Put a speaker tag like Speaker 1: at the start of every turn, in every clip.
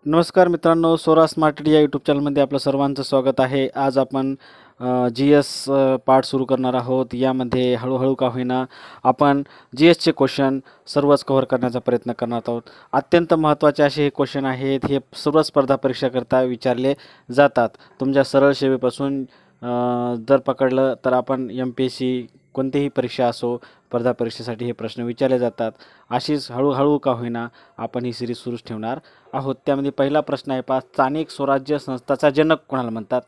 Speaker 1: नमस्कार मित्रांनो, सोरा स्मार्ट या यूट्यूब चॅनलमध्ये आपलं सर्वांचं स्वागत आहे. आज आपण जी-एस पार्ट सुरू करणार आहोत. यामध्ये हळूहळू का होईना आपण जी-एसचे क्वेश्चन सर्वच कव्हर करण्याचा प्रयत्न करणार आहोत. अत्यंत महत्त्वाचे असे हे क्वेश्चन आहेत. हे सर्व स्पर्धा परीक्षाकरता विचारले जातात. तुमच्या सरळ सेवेपासून जर पकडलं तर आपण MPSC कोणतीही परीक्षा असो, स्पर्धा परीक्षेसाठी हे प्रश्न विचारले जातात. अशीच हळूहळू का होईना आपण ही सिरीज सुरूच ठेवणार आहोत. त्यामध्ये पहिला प्रश्न आहे पहा, स्थानिक स्वराज्य संस्थाचा जनक कोणाला म्हणतात?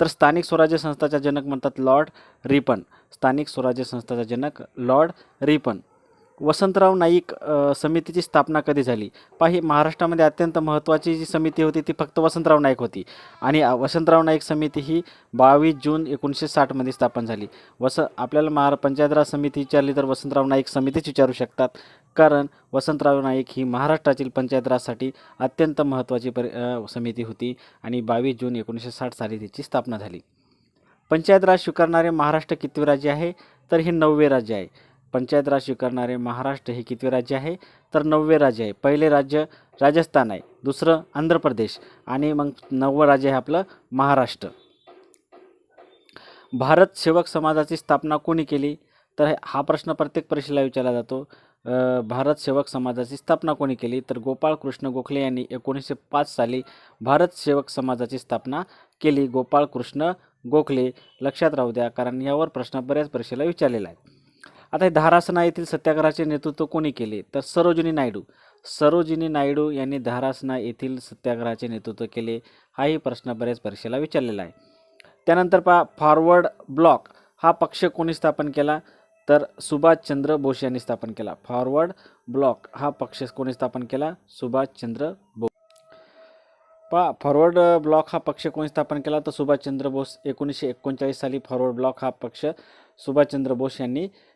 Speaker 1: तर स्थानिक स्वराज्य संस्थाचा जनक म्हणतात लॉर्ड रिपन. स्थानिक स्वराज्य संस्थाचा जनक लॉर्ड रिपन. वसंतराव नाईक समितीची स्थापना कधी झाली? पहा, ही महाराष्ट्रामध्ये अत्यंत महत्त्वाची जी समिती होती ती फक्त वसंतराव नाईक होती आणि वसंतराव नाईक समिती ही 22 जून 1960 स्थापन झाली. आपल्याला पंचायत राज समिती विचारली तर वसंतराव नाईक समितीच विचारू शकतात, कारण वसंतराव नाईक ही महाराष्ट्रातील पंचायत राजसाठी अत्यंत महत्त्वाची समिती होती आणि 22 जून 1960 साली तिची स्थापना झाली. पंचायत राज स्वीकारणारे महाराष्ट्र कितवे राज्य आहे? तर हे 9वे राज्य आहे. पंचायत राज स्वीकारणारे महाराष्ट्र हे कितवे राज्य आहे? तर 9वे राज्य आहे. पहिले राज्य राजस्थान आहे, दुसरं आंध्र प्रदेश आणि मग 9वं राज्य आहे आपलं महाराष्ट्र. भारत सेवक समाजाची स्थापना कोणी केली? तर हा प्रश्न प्रत्येक परीक्षेला विचारला जातो. भारत सेवक समाजाची स्थापना कोणी केली? तर गोपाळ कृष्ण गोखले यांनी 1905 साली भारत सेवक समाजाची स्थापना केली. गोपाळ कृष्ण गोखले, लक्षात राहू द्या, कारण यावर प्रश्न बऱ्याच परीक्षेला विचारलेला आहे. आता हे धारासना येथील सत्याग्रहाचे नेतृत्व कोणी केले? तर सरोजिनी नायडू. सरोजिनी नायडू यांनी धारासना येथील सत्याग्रहाचे नेतृत्व केले. हाही प्रश्न बऱ्याच परीक्षेला विचारलेला आहे. त्यानंतर पहा, फॉरवर्ड ब्लॉक हा पक्ष कोणी स्थापन केला? तर सुभाषचंद्र बोस यांनी स्थापन केला. फॉरवर्ड ब्लॉक हा पक्ष कोणी स्थापन केला? सुभाषचंद्र बोस. पहा, फॉरवर्ड ब्लॉक हा पक्ष कोणी स्थापन केला? तर सुभाषचंद्र बोस. 1939 साली फॉरवर्ड ब्लॉक हा पक्ष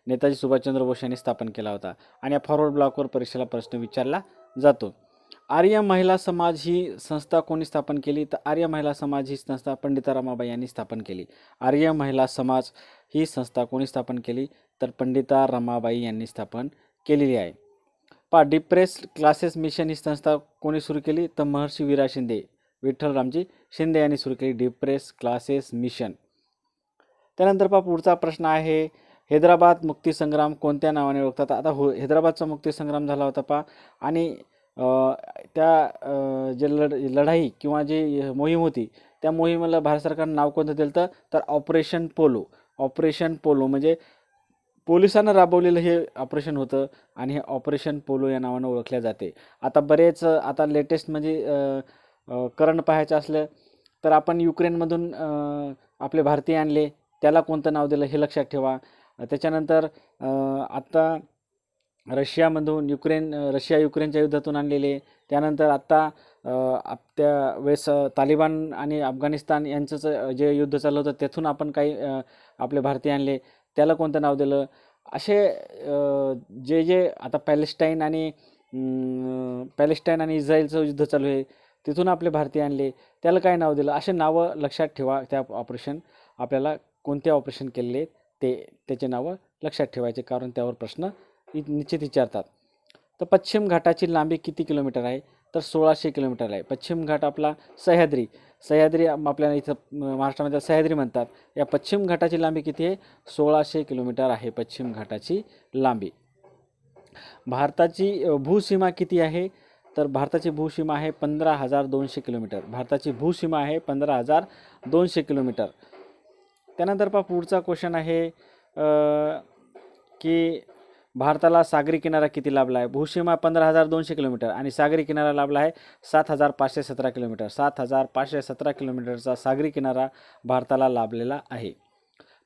Speaker 1: नेताजी सुभाषचंद्र बोस यांनी स्थापन केला होता आणि या फॉरवर्ड ब्लॉकवर परीक्षेला प्रश्न विचारला जातो. आर्य महिला समाज ही संस्था कोणी स्थापन केली? तर आर्य महिला समाज ही संस्था पंडिता रमाबाई यांनी स्थापन केली. आर्य महिला समाज ही संस्था कोणी स्थापन केली? तर पंडिता रमाबाई यांनी स्थापन केलेली आहे. पहा, डिप्रेस्ड क्लासेस मिशन ही संस्था कोणी सुरू केली? तर महर्षी वीरा शिंदे, विठ्ठलरामजी शिंदे यांनी सुरू केली डिप्रेस्ड क्लासेस मिशन. त्यानंतर पहा, पुढचा प्रश्न आहे, हैदराबाद मुक्तीसंग्राम कोणत्या नावाने ओळखतात? आता हैदराबादचा मुक्तीसंग्राम झाला होता पहा, आणि त्या जे लढाई किंवा जी मोहीम होती त्या मोहिमेला भारत सरकारनं नाव कोणतं दिलं? तर ऑपरेशन पोलो. ऑपरेशन पोलो म्हणजे पोलिसांना राबवलेलं हे ऑपरेशन होतं आणि हे ऑपरेशन पोलो या नावानं ओळखल्या जाते. आता लेटेस्ट म्हणजे करंट पाहायचं असलं तर आपण युक्रेनमधून आपले भारतीय आणले, त्याला कोणतं नाव दिलं हे लक्षात ठेवा. त्याच्यानंतर आत्ता रशिया युक्रेनच्या युद्धातून आणलेले. त्यानंतर आत्ता त्या वेळेस तालिबान आणि अफगाणिस्तान यांचं जे युद्ध चाललं होतं त्यातून आपण काही आपले भारतीय आणले, त्याला कोणतं नाव दिलं? असे जे आता पॅलेस्टाईन आणि इस्रायलचं युद्ध चालू आहे तिथून आपले भारतीय आणले, त्याला काय नाव दिलं? असे नावं लक्षात ठेवा. त्या आपल्याला कोणते ऑपरेशन केलेले त्याचे नावं लक्षात ठेवायचे, कारण त्यावर प्रश्न निश्चित विचारतात. तर पश्चिम घाटाची लांबी किती किलोमीटर आहे? तर 1600 किलोमीटर आहे. पश्चिम घाट आपला सह्याद्री आपल्याला इथं महाराष्ट्रामध्ये सह्याद्री म्हणतात. या पश्चिम घाटाची लांबी किती आहे? 1600 किलोमीटर आहे पश्चिम घाटाची लांबी. भारताची भूसीमा किती आहे? तर भारताची भूसीमा आहे 15,200 किलोमीटर. भारताची भूसीमा आहे 15,200 किलोमीटर. त्यानंतर पहा, पुढचा क्वेश्चन आहे की भारताला सागरी किनारा किती लाभला आहे? भूसीमा 15,200 किलोमीटर आणि सागरी किनारा लाभला आहे 7,517 किलोमीटर. 7,517 किलोमीटरचा सागरी किनारा भारताला लाभलेला आहे.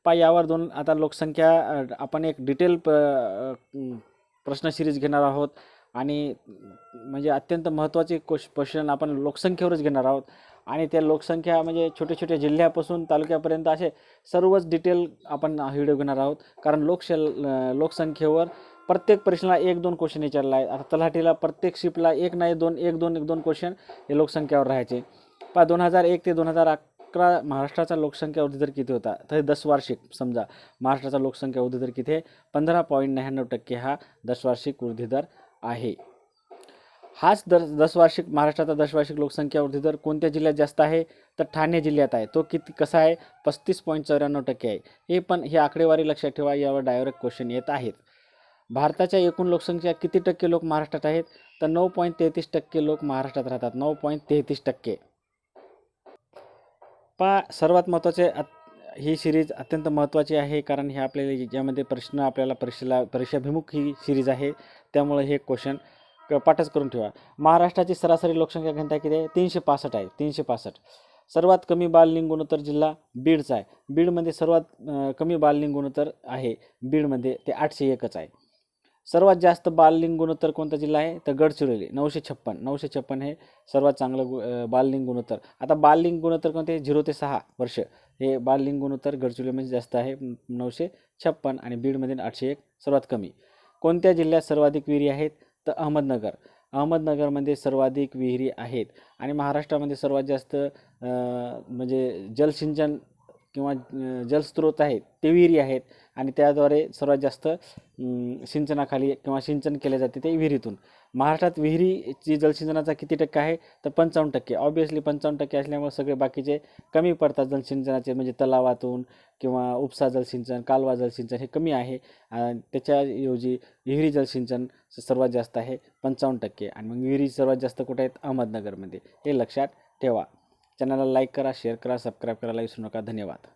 Speaker 1: पहा, यावर आता लोकसंख्या आपण एक डिटेल प्रश्न सिरीज घेणार आहोत आणि म्हणजे अत्यंत महत्त्वाचे क्वेश्चन आपण लोकसंख्येवरच घेणार आहोत आणि त्या लोकसंख्या म्हणजे छोट्या छोट्या जिल्ह्यापासून तालुक्यापर्यंत असे सर्वच डिटेल आपण व्हिडिओ घेणार आहोत, कारण लोकसंख्येवर प्रत्येक परीक्षेला 1-2 क्वेश्चन विचारला आहे. आता तलाठीला प्रत्येक शिफ्टला 1 नाही 2 क्वेश्चन हे लोकसंख्येवर राहायचे. पहा, 2001 ते 2011 महाराष्ट्राचा लोकसंख्या वृद्धी दर किती होता? तर 10 वार्षिक समजा महाराष्ट्राचा लोकसंख्या वृद्धी दर किती आहे? 15.99% हा 10 वार्षिक वृद्धी दर आहे. हाच दशवार्षिक महाराष्ट्राचा दशवार्षिक लोकसंख्या वृद्धी दर कोणत्या जिल्ह्यात जास्त आहे? तर ठाणे जिल्ह्यात आहे. तो किती कसा आहे? 35.94% आहे. हे आकडेवारी लक्षात ठेवा. यावर डायरेक्ट क्वेश्चन येत आहेत. भारताच्या एकूण लोकसंख्या किती टक्के लोक महाराष्ट्रात आहेत? तर 9.33% लोक महाराष्ट्रात राहतात. 9.33%. सर्वात महत्त्वाचे ही सिरीज अत्यंत महत्त्वाची आहे, कारण हे आपल्याला यामध्ये प्रश्न आपल्याला परीक्षाभिमुख ही सिरीज आहे. त्यामुळे हे क्वेश्चन पाठच करून ठेवा. महाराष्ट्राची सरासरी लोकसंख्या घनता किती आहे? 365 आहे. 365. सर्वात कमी बाललिंग गुणोत्तर जिल्हा बीडचा आहे. बीडमध्ये सर्वात कमी बाललिंग गुणोत्तर आहे. बीडमध्ये ते 801च आहे. सर्वात जास्त बाललिंग गुणोत्तर कोणता जिल्हा आहे? तर गडचिरोली 956. 956 हे सर्वात चांगलं बाललिंग गुणोत्तर. आता बाललिंग गुणोत्तर कोणते? 0 ते 6 वर्ष हे बाललिंग गुणोत्तर गडचिरोलीमध्ये जास्त आहे 956 आणि बीडमध्ये 801 सर्वात कमी. कोणत्या जिल्ह्यात सर्वाधिक विहिरी आहेत? तर अहमदनगर. अहमदनगरमध्ये सर्वाधिक विहिरी आहेत. आणि महाराष्ट्रामध्ये सर्वात जास्त म्हणजे जलसिंचन किंवा जलस्रोत आहेत ते विहिरी आहेत, आणि त्याद्वारे सर्वात जास्त सिंचनाखाली किंवा सिंचन केले जाते ते विहिरीतून. महाराष्ट्रात विहिरीची जलसिंचनाचा किती टक्के आहे? तर 55%. ऑब्वियसली 55% असल्यामुळे सगळे बाकीचे कमी पडतात जलसिंचनाचे, म्हणजे तलावातून किंवा उपसा जलसिंचन, कालवा जलसिंचन हे कमी आहे. त्याच्याऐवजी विहिरी जलसिंचन सर्वात जास्त आहे 55%. आणि मग विहिरी सर्वात जास्त कुठे आहेत? अहमदनगरमध्ये. हे लक्षात ठेवा. चॅनलला लाईक करा, शेअर करा, सबस्क्राईब करायला विसरू नका. धन्यवाद.